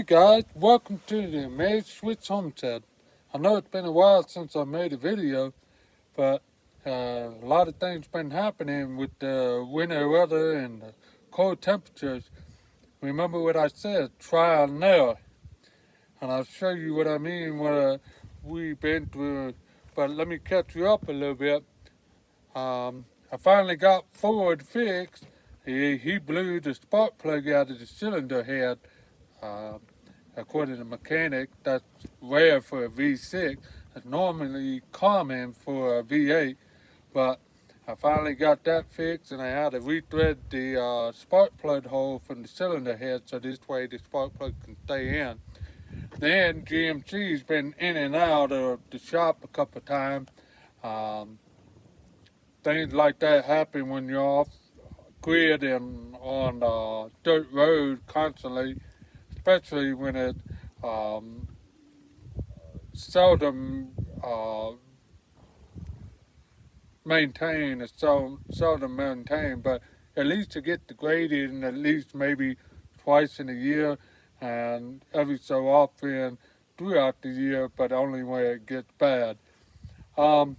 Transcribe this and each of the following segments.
Hey guys, welcome to the Ameri-Swiss Homestead. I know it's been a while since I made a video, but a lot of things been happening with the winter weather and the cold temperatures. Remember what I said, trial and error. And I'll show you what I mean, what we've been through. But let me catch you up a little bit. I finally got Ford fixed. He blew the spark plug out of the cylinder head. According to the mechanic, that's rare for a V6. It's normally common for a V8, but I finally got that fixed, and I had to rethread the spark plug hole from the cylinder head so this way the spark plug can stay in. Then GMC's been in and out of the shop a couple of times. Things like that happen when you're off grid and on dirt road constantly, especially when it seldom maintained. It's seldom maintained, but at least to get degraded, and at least maybe twice in a year, and every so often throughout the year, but only when it gets bad. So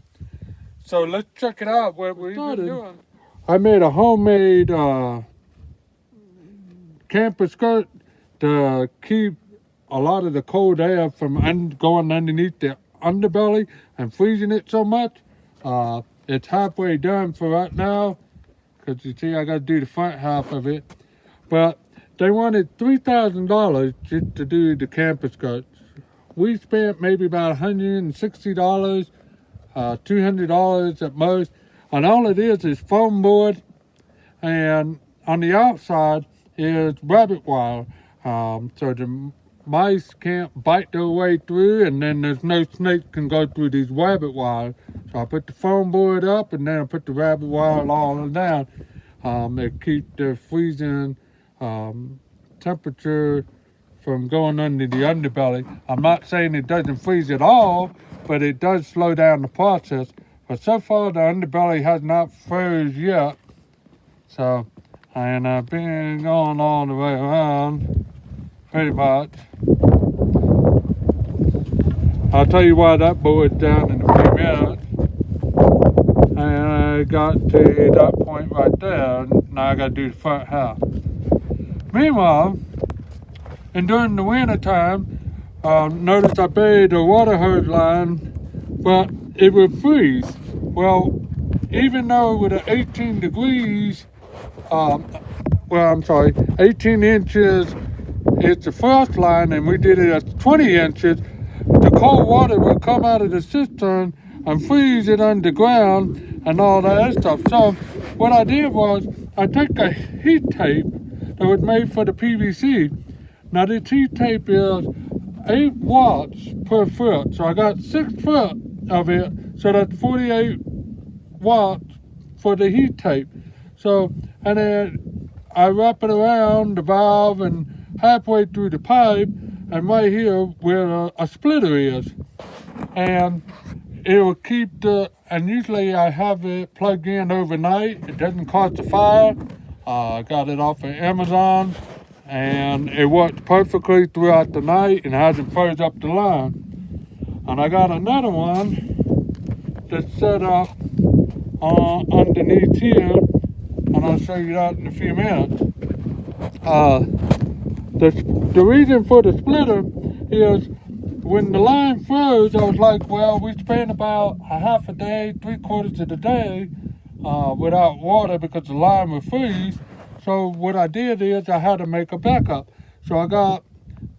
let's check it out. What we've been doing. I made a homemade camper skirt to keep a lot of the cold air from going underneath the underbelly and freezing it so much. It's halfway done for right now, because you see I got to do the front half of it. But they wanted $3,000 just to do the camper skirts. We spent maybe about $160, $200 at most, and all it is foam board, and on the outside is rabbit wire, so the mice can't bite their way through, and then there's no snake can go through these rabbit wires. So I put the foam board up, and then I put the rabbit wire all down. It keeps the freezing temperature from going under the underbelly. I'm not saying it doesn't freeze at all, but it does slow down the process. But so far the underbelly has not froze yet. So, and I've been going all the way around, pretty much. I'll tell you why that board's down in a few minutes. And I got to that point right there. Now I got to do the front half. Meanwhile, and during the winter time, notice I buried the water hose line, but it would freeze. Well, even though with an 18 degrees, 18 inches, it's a frost line, and we did it at 20 inches, the cold water would come out of the cistern and freeze it underground and all that stuff. So what I did was I took a heat tape that was made for the PVC. Now this heat tape is 8 watts per foot. So I got 6 foot of it, so that's 48 watts for the heat tape. So, and then I wrap it around the valve and halfway through the pipe, and right here where a splitter is. And it will keep and usually I have it plugged in overnight. It doesn't cause a fire. I got it off of Amazon, and it works perfectly throughout the night and hasn't froze up the line. And I got another one that's set up underneath here, and I'll show you that in a few minutes. The reason for the splitter is when the line froze, I was like, well, we spent about a half a day, 3/4 of the day without water because the line would freeze. So what I did is I had to make a backup. So I got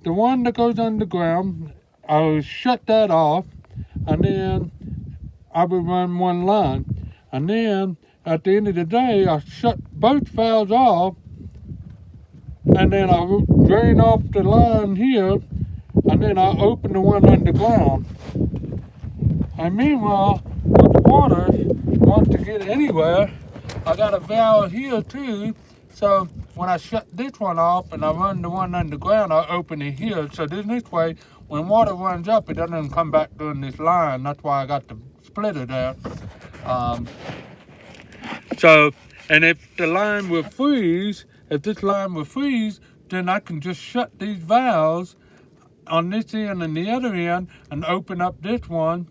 the one that goes underground, I would shut that off, and then I would run one line. And then at the end of the day, I shut both valves off, and then I drain off the line here, and then I open the one underground. And meanwhile, with the water want to get anywhere, I got a valve here too. So when I shut this one off and I run the one underground, I open it here. So this way, when water runs up, it doesn't come back during this line. That's why I got the splitter there. So, and if the line will freeze, if this line will freeze, then I can just shut these valves on this end and the other end and open up this one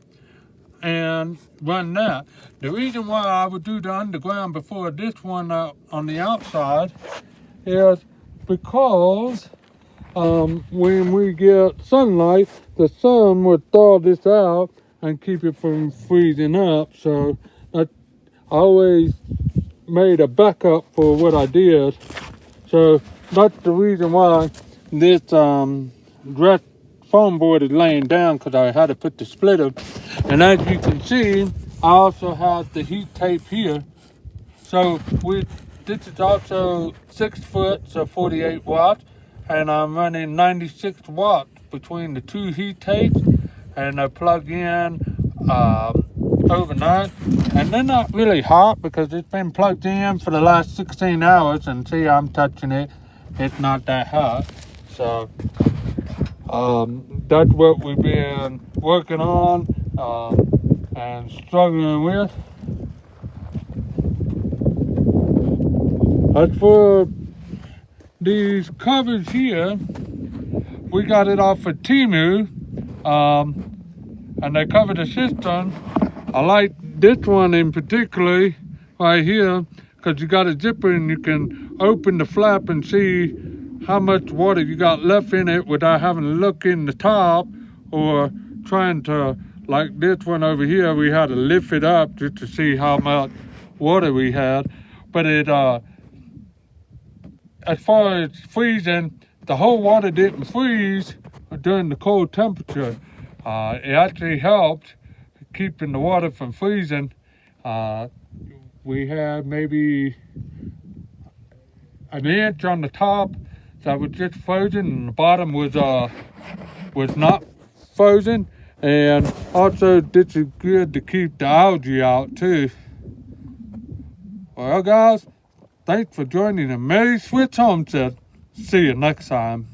and run that. The reason why I would do the underground before this one on the outside is because when we get sunlight, the sun would thaw this out and keep it from freezing up. So I always made a backup for what I did. So that's the reason why this dress foam board is laying down, because I had to put the splitter. And as you can see, I also have the heat tape here. So this is also 6 foot, so 48 watts, and I'm running 96 watts between the two heat tapes, and I plug in overnight. And they're not really hot because it's been plugged in for the last 16 hours, and see, I'm touching it, it's not that hot. So that's what we've been working on and struggling with. As for these covers here, we got it off of Temu, and they cover the cistern. I like this one in particular right here, because you got a zipper and you can open the flap and see how much water you got left in it without having to look in the top, or trying to, like this one over here, we had to lift it up just to see how much water we had. But it as far as freezing, the whole water didn't freeze during the cold temperature. It actually helped keeping the water from freezing. We had maybe an inch on the top that was just frozen, and the bottom was not frozen. And also, this is good to keep the algae out too. Well, guys, thanks for joining the Ameri-Swiss Homestead. See you next time.